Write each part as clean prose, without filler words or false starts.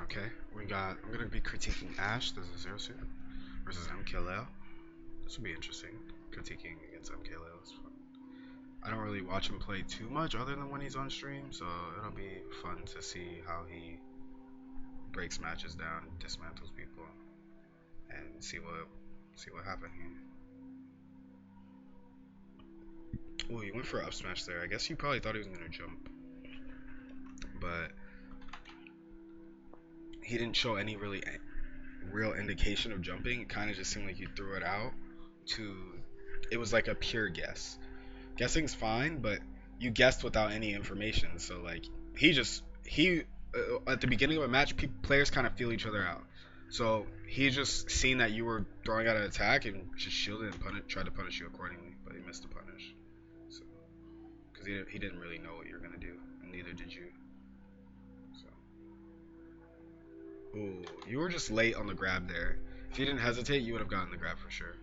Okay, I'm gonna be critiquing Ash, the Zero Suit, versus Mkleo. This will be interesting. Critiquing against Mkleo is fun. I don't really watch him play too much other than when he's on stream, so it'll be fun to see how he breaks matches down, dismantles people, and see what happened here. Oh, he went for up smash there. I guess he probably thought he was gonna jump, but he didn't show any really real indication of jumping. It kind of just seemed like he threw it out to. It was like a pure guess. Guessing's fine, but you guessed without any information. So like he at the beginning of a match, players kind of feel each other out. So he just seen that you were throwing out an attack and just shielded and tried to punish you accordingly, but he missed the punish. So because he didn't really know what you were gonna do, and neither did you. So ooh, you were just late on the grab there. If you didn't hesitate, you would have gotten the grab for sure.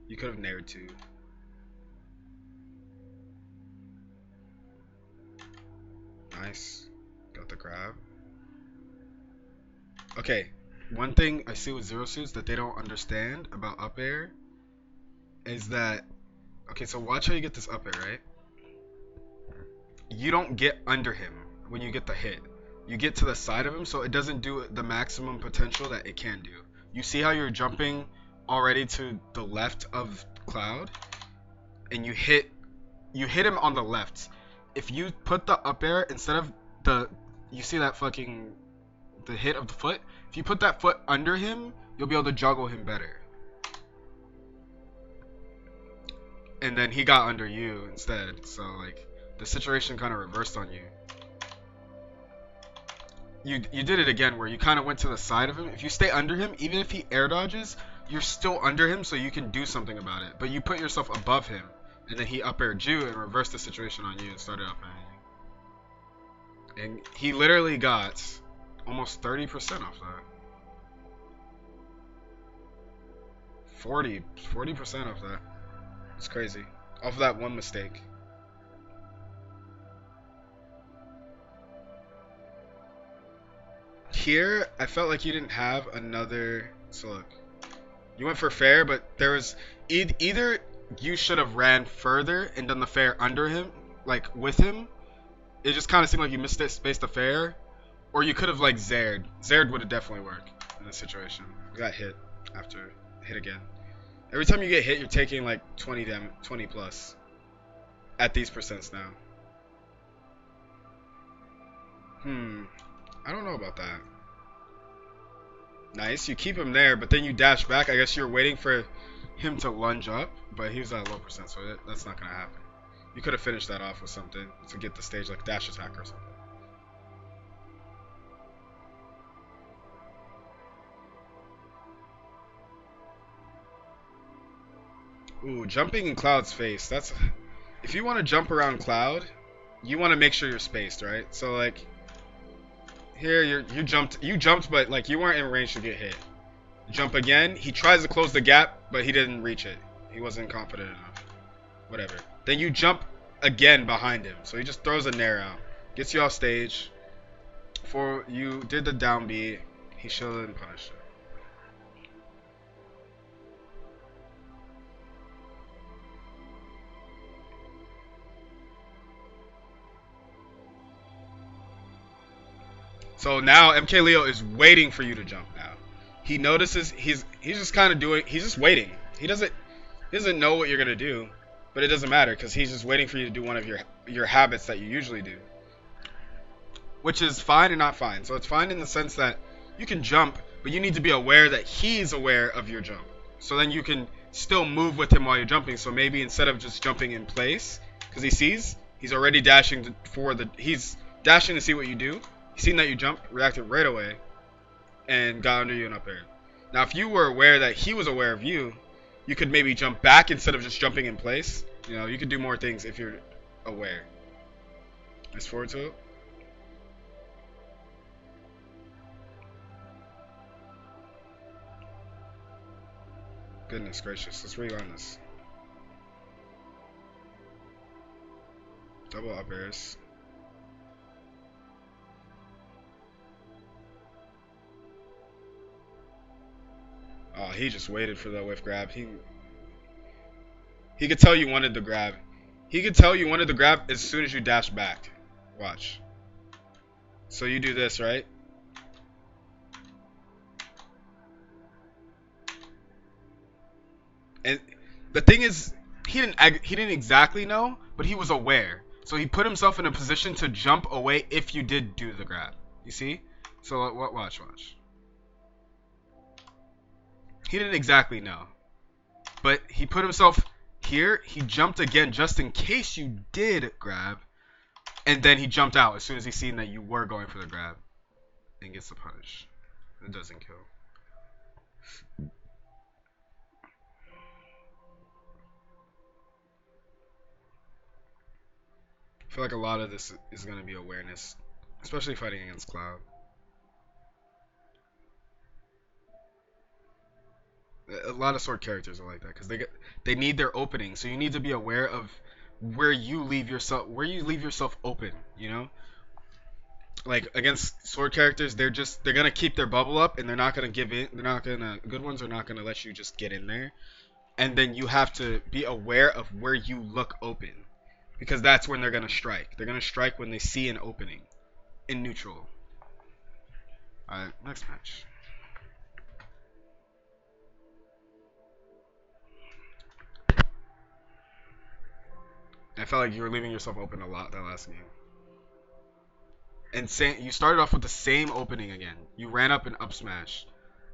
You could have nared too. Nice. Got the grab. Okay, one thing I see with Zero Suits that they don't understand about up air is that, okay, so watch how you get this up air, right? You don't get under him when you get the hit. You get to the side of him, so it doesn't do the maximum potential that it can do. You see how you're jumping already to the left of Cloud, and you hit him on the left. If you put the up air instead of the, you see that fucking the hit of the foot. If you put that foot under him, you'll be able to juggle him better. And then he got under you instead, so like the situation kind of reversed on you. You did it again where you kind of went to the side of him. If you stay under him, even if he air dodges, you're still under him, so you can do something about it. But you put yourself above him, and then he up aired you and reversed the situation on you and started up airing you. And he literally got almost 30% off that. 40% off that. It's crazy. Off of that one mistake. Here, I felt like you didn't have another. So look, you went for fair, but there was either you should have ran further and done the fair under him, like with him. It just kind of seemed like you missed it, spaced the fair, or you could have like Zared. Zared would have definitely worked in this situation. You got hit after hit again. Every time you get hit, you're taking like 20 plus at these percents now. I don't know about that. Nice. You keep him there, but then you dash back. I guess you're waiting for him to lunge up, but he was at a low percent, so that's not going to happen. You could have finished that off with something to get the stage, like dash attack or something. Ooh, jumping in Cloud's face. That's if you want to jump around Cloud, you want to make sure you're spaced, right? So like here, you jumped, but like you weren't in range to get hit. Jump again. He tries to close the gap, but he didn't reach it. He wasn't confident enough. Whatever. Then you jump again behind him. So he just throws a nair out. Gets you off stage. For you did the down B. He shielded and punished it. So now Mkleo is waiting for you to jump now. He notices he's just kind of doing he's just waiting. He doesn't know what you're gonna do, but it doesn't matter because he's just waiting for you to do one of your habits that you usually do, which is fine and not fine. So it's fine in the sense that you can jump, but you need to be aware that he's aware of your jump. So then you can still move with him while you're jumping. So maybe instead of just jumping in place, because he sees he's already dashing he's dashing to see what you do. He's seen that you jump, reacted right away, and got under you and up air. Now, if you were aware that he was aware of you, you could maybe jump back instead of just jumping in place. You know, you could do more things if you're aware. Let's forward to it. Goodness gracious, let's rerun this. Double up airs. Oh, he just waited for the whiff grab. He could tell you wanted the grab. He could tell you wanted the grab as soon as you dash back. Watch. So you do this, right? And the thing is, he didn't exactly know, but he was aware. So he put himself in a position to jump away if you did do the grab. You see? So watch. He didn't exactly know, but he put himself here. He jumped again just in case you did grab, and then he jumped out as soon as he seen that you were going for the grab, and gets the punish. It doesn't kill. I feel like a lot of this is going to be awareness, especially fighting against Cloud. A lot of sword characters are like that because they need their opening, so you need to be aware of where you leave yourself open. You know, like against sword characters, they're gonna keep their bubble up and they're not gonna give in. Good ones are not gonna let you just get in there, and then you have to be aware of where you look open. Because that's when they're going to strike. They're going to strike when they see an opening in neutral. Alright, next match. I felt like you were leaving yourself open a lot that last game. And you started off with the same opening again. You ran up and up smash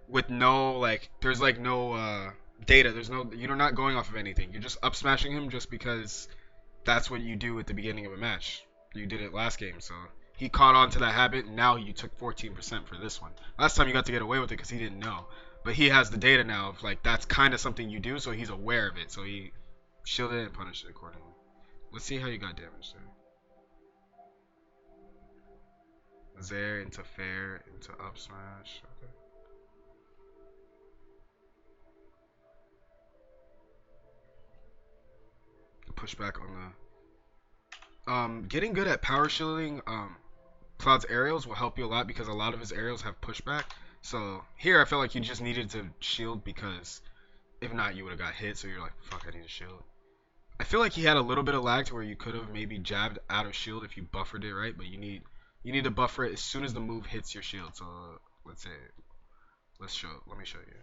with no, there's no data. You're not going off of anything. You're just up smashing him just because that's what you do at the beginning of a match. You did it last game, so he caught on to that habit, and now you took 14% for this one. Last time you got to get away with it because he didn't know. But he has the data now of, that's kind of something you do, so he's aware of it. So he shielded and punished it accordingly. Let's see how you got damaged there. There, into fair, into up smash. Okay. Pushback on the getting good at power shielding Cloud's aerials will help you a lot because a lot of his aerials have pushback. So here I felt like you just needed to shield because if not you would have got hit, so you're like, fuck, I need to shield. I feel like he had a little bit of lag to where you could have maybe jabbed out of shield if you buffered it right, but you need to buffer it as soon as the move hits your shield. So let me show you.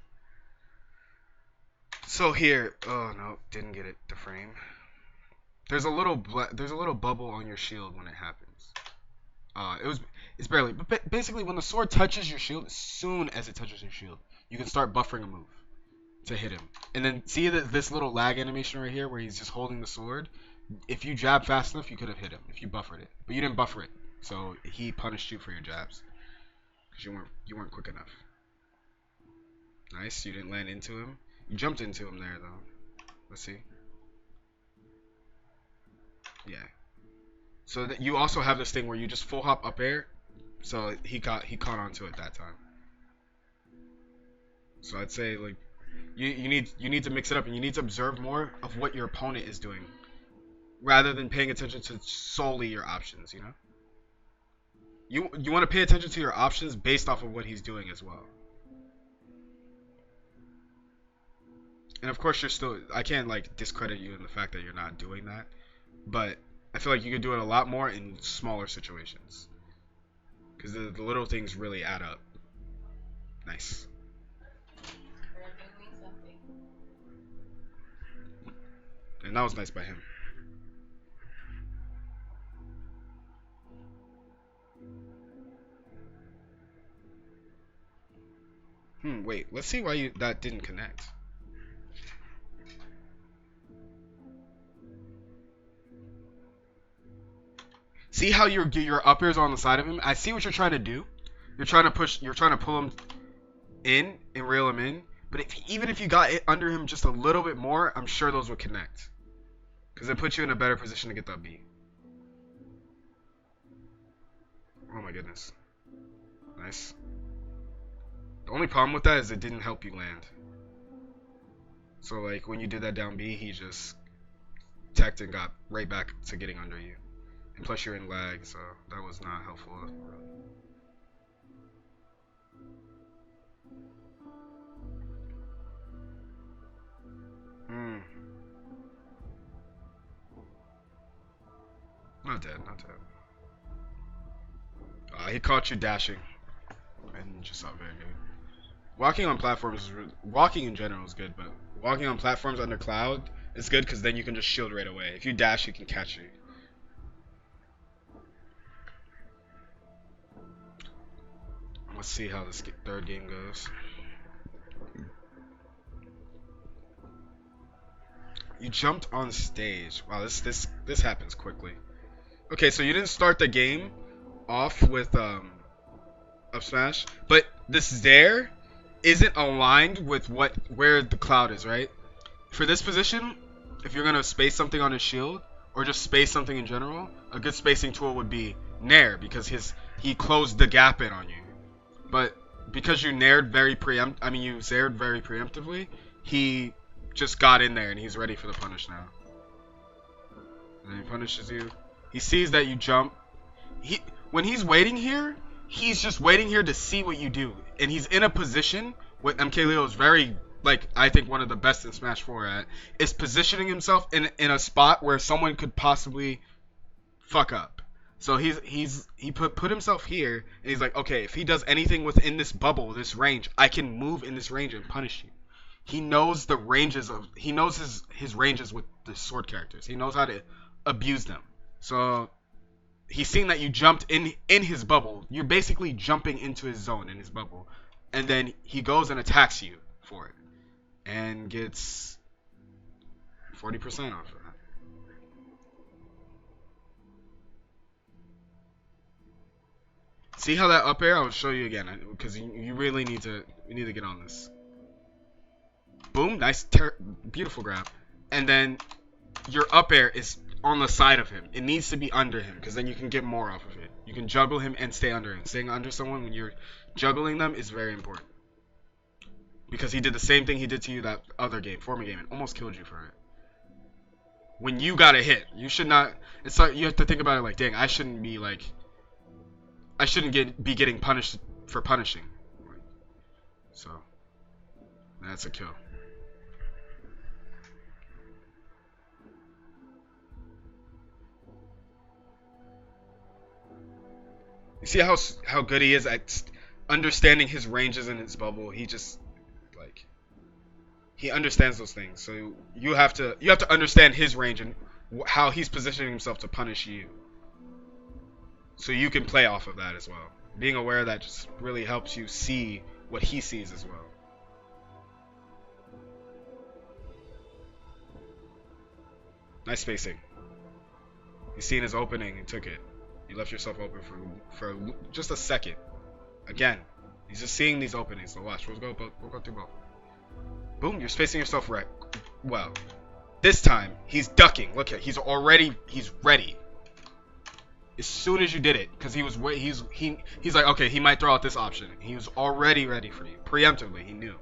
So here, oh no, didn't get it to frame. There's a little bubble on your shield when it happens. It's barely, but basically when the sword touches your shield, as soon as it touches your shield, you can start buffering a move to hit him. And then see this little lag animation right here where he's just holding the sword. If you jab fast enough, you could have hit him if you buffered it, but you didn't buffer it, so he punished you for your jabs because you weren't quick enough. Nice, you didn't land into him. You jumped into him there though. Let's see. Yeah. So that you also have this thing where you just full hop up air. So he caught onto it that time. So I'd say you need to mix it up and you need to observe more of what your opponent is doing rather than paying attention to solely your options, you know? You want to pay attention to your options based off of what he's doing as well. And of course I can't discredit you in the fact that you're not doing that, but I feel like you could do it a lot more in smaller situations. Because the little things really add up. Nice. And that was nice by him. Wait. Let's see why that didn't connect. See how your up airs on the side of him? I see what you're trying to do. You're trying to pull him in and reel him in. But even if you got it under him just a little bit more, I'm sure those would connect. Because it puts you in a better position to get that B. Oh my goodness. Nice. The only problem with that is it didn't help you land. So when you did that down B, he just teched and got right back to getting under you. And plus you're in lag, so that was not helpful. Mm. Not dead, not dead. He caught you dashing, and just not very good. Walking on platforms is walking in general is good, but walking on platforms under cloud is good because then you can just shield right away. If you dash, he can catch you. Let's see how this third game goes. You jumped on stage. Wow, this happens quickly. Okay, so you didn't start the game off with up smash, but this there isn't aligned with where the cloud is, right? For this position, if you're gonna space something on his shield or just space something in general, a good spacing tool would be Nair because he closed the gap in on you. But because you Zaired very preemptively, he just got in there and he's ready for the punish now. And then he punishes you. He sees that you jump. When he's waiting here, he's just waiting here to see what you do. And he's in a position what Mkleo is very, like, I think one of the best in Smash 4 at, is positioning himself in a spot where someone could possibly fuck up. So he put himself here, and he's like, okay, if he does anything within this bubble, this range, I can move in this range and punish you. He knows the ranges he knows his ranges with the sword characters. He knows how to abuse them. So he's seeing that you jumped in his bubble. You're basically jumping into his zone in his bubble, and then he goes and attacks you for it, and gets 40% off of that. See how that up air? I will show you again because you really need to get on this. Boom, nice, beautiful grab, and then your up air is on the side of him. It needs to be under him because then you can get more off of it. You can juggle him and stay under him. Staying under someone when you're juggling them is very important because he did the same thing he did to you that other game, former game, and almost killed you for it. When you got a hit, you should not. It's like you have to think about it like, dang, I shouldn't be getting punished for punishing. So that's a kill. You see how good he is at understanding his ranges in his bubble. He just he understands those things. So you have to understand his range and how he's positioning himself to punish you. So you can play off of that as well. Being aware of that just really helps you see what he sees as well. Nice spacing. He's seen his opening and took it. You left yourself open for just a second. Again, he's just seeing these openings. So watch, we'll go through both. Boom, you're spacing yourself right. Well, this time he's ducking. Look at, he's ready. As soon as you did it, because he's like, okay, he might throw out this option. He was already ready for you, preemptively. He knew,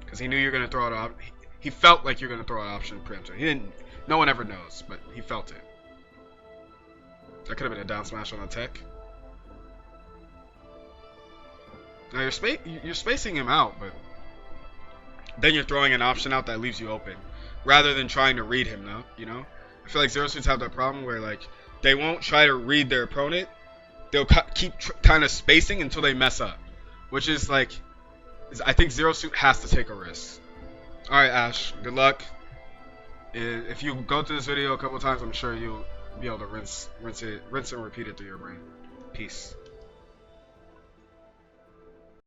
because he knew you're gonna throw out. He felt like you're gonna throw out an option preemptively. He didn't. No one ever knows, but he felt it. That could have been a down smash on the tech. Now you're spacing him out, but then you're throwing an option out that leaves you open, rather than trying to read him. Now, you know, I feel like Zero Suits have that problem where like they won't try to read their opponent. They'll keep kind of spacing until they mess up, which is like, I think Zero Suit has to take a risk. All right, Ash, good luck. If you go through this video a couple times, I'm sure you'll be able to rinse and repeat it through your brain. Peace.